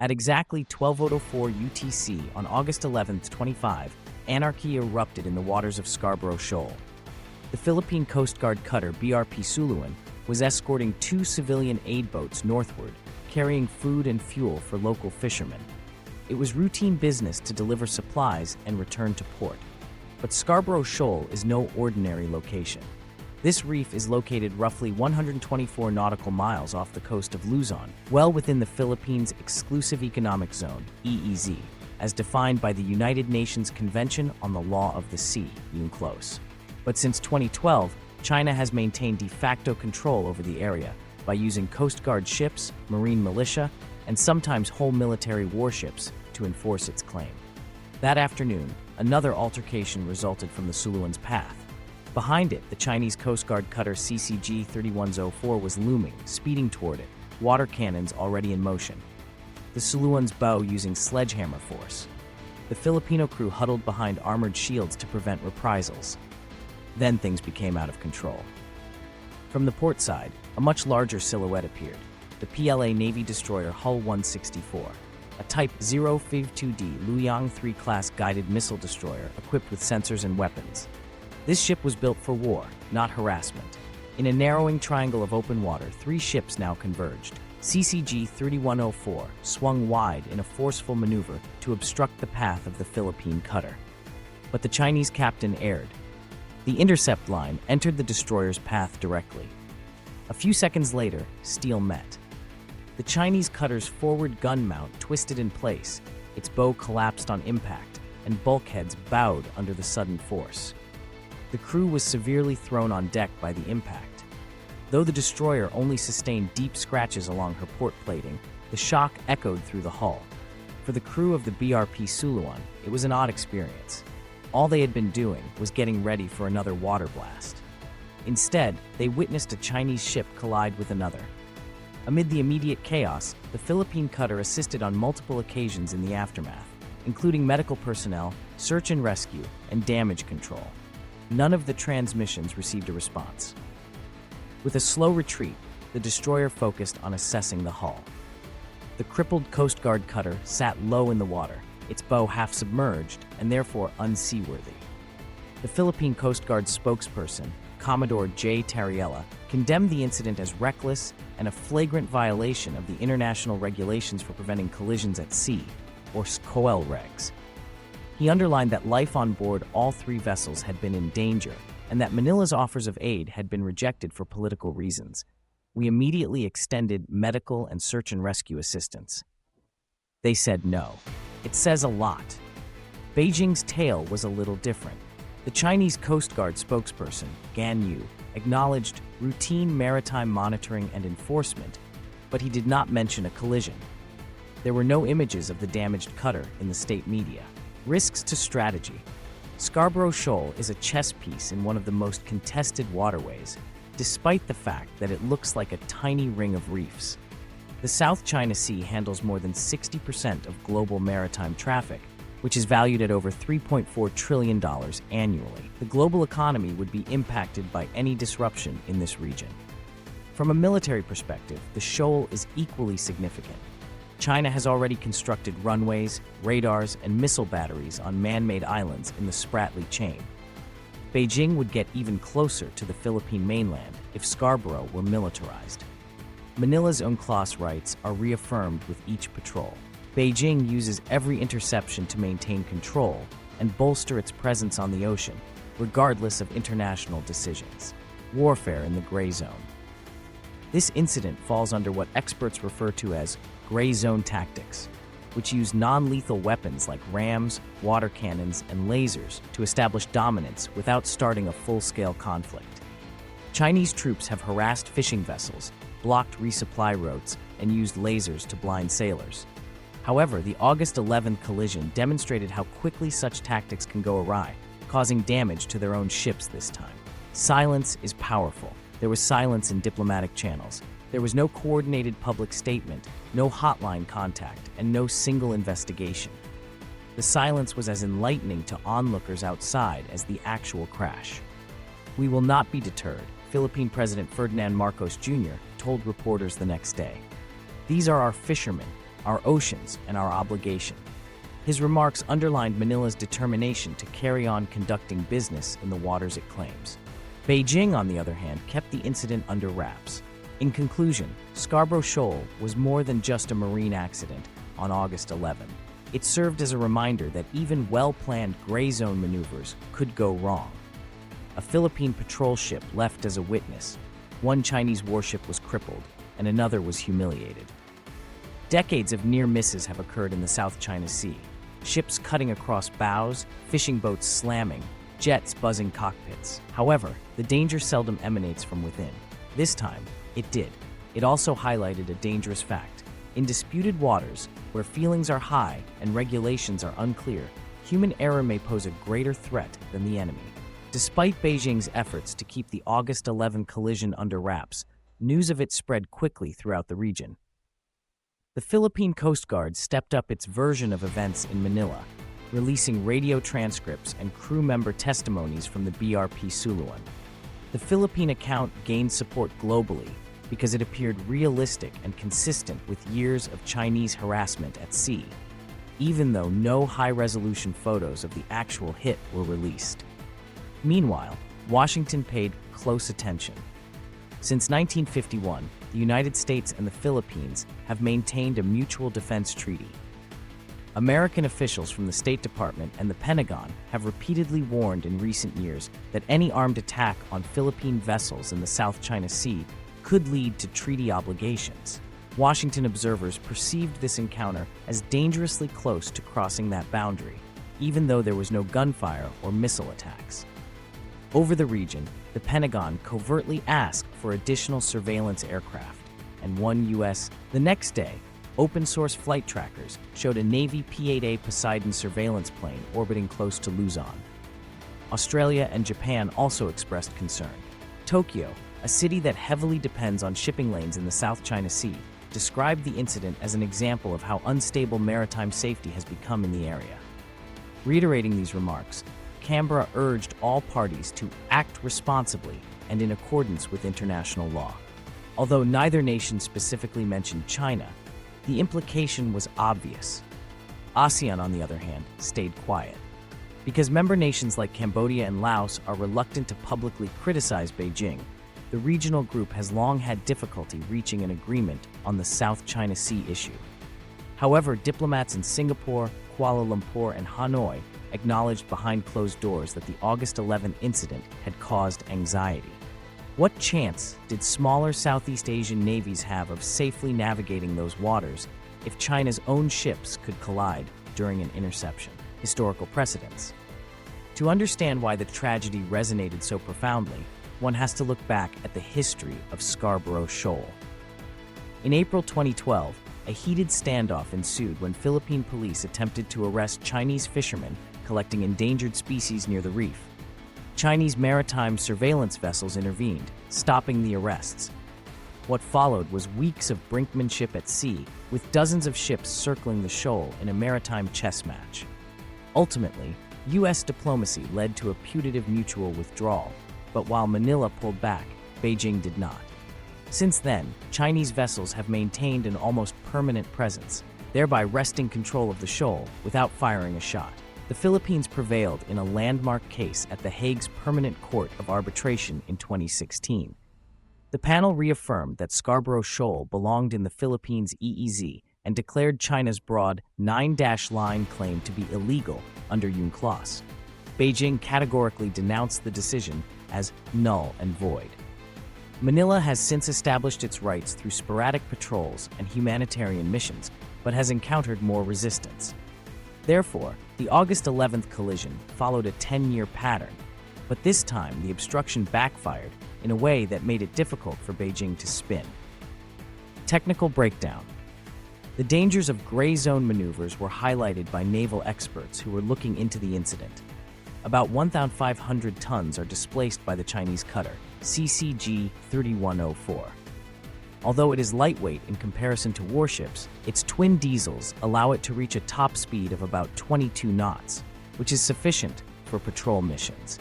At exactly 12:04 UTC on August 11, 25, anarchy erupted in the waters of Scarborough Shoal. The Philippine Coast Guard cutter BRP Suluan was escorting two civilian aid boats northward, carrying food and fuel for local fishermen. It was routine business to deliver supplies and return to port. But Scarborough Shoal is no ordinary location. This reef is located roughly 124 nautical miles off the coast of Luzon, well within the Philippines' Exclusive Economic Zone, EEZ, as defined by the United Nations Convention on the Law of the Sea, UNCLOS. But since 2012, China has maintained de facto control over the area by using Coast Guard ships, marine militia, and sometimes whole military warships to enforce its claim. That afternoon, another altercation resulted from the Suluan's path. Behind it, the Chinese Coast Guard cutter CCG-3104 was looming, speeding toward it, water cannons already in motion. The Suluan's bow using sledgehammer force. The Filipino crew huddled behind armored shields to prevent reprisals. Then things became out of control. From the port side, a much larger silhouette appeared, the PLA Navy destroyer Hull 164, a Type 052D Luoyang 3 class guided missile destroyer equipped with sensors and weapons. This ship was built for war, not harassment. In a narrowing triangle of open water, three ships now converged. CCG-3104 swung wide in a forceful maneuver to obstruct the path of the Philippine cutter. But the Chinese captain erred. The intercept line entered the destroyer's path directly. A few seconds later, steel met. The Chinese cutter's forward gun mount twisted in place, its bow collapsed on impact, and bulkheads bowed under the sudden force. The crew was severely thrown on deck by the impact. Though the destroyer only sustained deep scratches along her port plating, the shock echoed through the hull. For the crew of the BRP Suluan, it was an odd experience. All they had been doing was getting ready for another water blast. Instead, they witnessed a Chinese ship collide with another. Amid the immediate chaos, the Philippine cutter assisted on multiple occasions in the aftermath, including medical personnel, search and rescue, and damage control. None of the transmissions received a response. With a slow retreat, the destroyer focused on assessing the hull. The crippled Coast Guard cutter sat low in the water, its bow half submerged and therefore unseaworthy. The Philippine Coast Guard spokesperson, Commodore J. Tariella, condemned the incident as reckless and a flagrant violation of the International Regulations for Preventing Collisions at Sea, or COEL regs. He underlined that life on board all three vessels had been in danger and that Manila's offers of aid had been rejected for political reasons. We immediately extended medical and search and rescue assistance. They said no. It says a lot. Beijing's tale was a little different. The Chinese Coast Guard spokesperson, Gan Yu, acknowledged routine maritime monitoring and enforcement, but he did not mention a collision. There were no images of the damaged cutter in the state media. Risks to strategy. Scarborough Shoal is a chess piece in one of the most contested waterways, despite the fact that it looks like a tiny ring of reefs. The South China Sea handles more than 60% of global maritime traffic, which is valued at over $3.4 trillion annually. The global economy would be impacted by any disruption in this region. From a military perspective, the shoal is equally significant. China has already constructed runways, radars, and missile batteries on man-made islands in the Spratly Chain. Beijing would get even closer to the Philippine mainland if Scarborough were militarized. Manila's UNCLOS rights are reaffirmed with each patrol. Beijing uses every interception to maintain control and bolster its presence on the ocean, regardless of international decisions. Warfare in the gray zone. This incident falls under what experts refer to as gray zone tactics, which use non-lethal weapons like rams, water cannons, and lasers to establish dominance without starting a full-scale conflict. Chinese troops have harassed fishing vessels, blocked resupply routes, and used lasers to blind sailors. However, the August 11th collision demonstrated how quickly such tactics can go awry, causing damage to their own ships this time. Silence is powerful. There was silence in diplomatic channels. There was no coordinated public statement, no hotline contact, and no single investigation. The silence was as enlightening to onlookers outside as the actual crash. "We will not be deterred," Philippine President Ferdinand Marcos Jr. told reporters the next day. "These are our fishermen. our oceans, and our obligation. His remarks underlined Manila's determination to carry on conducting business in the waters it claims. Beijing, on the other hand, kept the incident under wraps. In conclusion, Scarborough Shoal was more than just a marine accident on August 11. It served as a reminder that even well-planned gray zone maneuvers could go wrong. A Philippine patrol ship left as a witness. One Chinese warship was crippled, and another was humiliated. Decades of near misses have occurred in the South China Sea. Ships cutting across bows, fishing boats slamming, jets buzzing cockpits. However, the danger seldom emanates from within. This time, it did. It also highlighted a dangerous fact. In disputed waters, where feelings are high and regulations are unclear, human error may pose a greater threat than the enemy. Despite Beijing's efforts to keep the August 11 collision under wraps, news of it spread quickly throughout the region. The Philippine Coast Guard stepped up its version of events in Manila, releasing radio transcripts and crew member testimonies from the BRP Suluan. The Philippine account gained support globally because it appeared realistic and consistent with years of Chinese harassment at sea, even though no high-resolution photos of the actual hit were released. Meanwhile, Washington paid close attention. Since 1951, the United States and the Philippines have maintained a mutual defense treaty. American officials from the State Department and the Pentagon have repeatedly warned in recent years that any armed attack on Philippine vessels in the South China Sea could lead to treaty obligations. Washington observers perceived this encounter as dangerously close to crossing that boundary, even though there was no gunfire or missile attacks. Over the region, the Pentagon covertly asked for additional surveillance aircraft, and one The next day, open-source flight trackers showed a Navy P-8A Poseidon surveillance plane orbiting close to Luzon. Australia and Japan also expressed concern. Tokyo, a city that heavily depends on shipping lanes in the South China Sea, described the incident as an example of how unstable maritime safety has become in the area. Reiterating these remarks, Canberra urged all parties to act responsibly and in accordance with international law. Although neither nation specifically mentioned China, the implication was obvious. ASEAN, on the other hand, stayed quiet. Because member nations like Cambodia and Laos are reluctant to publicly criticize Beijing, the regional group has long had difficulty reaching an agreement on the South China Sea issue. However, diplomats in Singapore, Kuala Lumpur, and Hanoi acknowledged behind closed doors that the August 11 incident had caused anxiety. What chance did smaller Southeast Asian navies have of safely navigating those waters if China's own ships could collide during an interception? Historical precedents. To understand why the tragedy resonated so profoundly, one has to look back at the history of Scarborough Shoal. In April 2012, a heated standoff ensued when Philippine police attempted to arrest Chinese fishermen collecting endangered species near the reef. Chinese maritime surveillance vessels intervened, stopping the arrests. What followed was weeks of brinkmanship at sea, with dozens of ships circling the shoal in a maritime chess match. Ultimately, U.S. diplomacy led to a putative mutual withdrawal, but while Manila pulled back, Beijing did not. Since then, Chinese vessels have maintained an almost permanent presence, thereby wresting control of the shoal without firing a shot. The Philippines prevailed in a landmark case at The Hague's Permanent Court of Arbitration in 2016. The panel reaffirmed that Scarborough Shoal belonged in the Philippines' EEZ and declared China's broad 9-line claim to be illegal under UNCLOS. Beijing categorically denounced the decision as null and void. Manila has since established its rights through sporadic patrols and humanitarian missions, but has encountered more resistance. Therefore, the August 11th collision followed a 10-year pattern, but this time the obstruction backfired in a way that made it difficult for Beijing to spin. Technical breakdown. The dangers of gray zone maneuvers were highlighted by naval experts who were looking into the incident. About 1,500 tons are displaced by the Chinese cutter, CCG 3104. Although it is lightweight in comparison to warships, its twin diesels allow it to reach a top speed of about 22 knots, which is sufficient for patrol missions.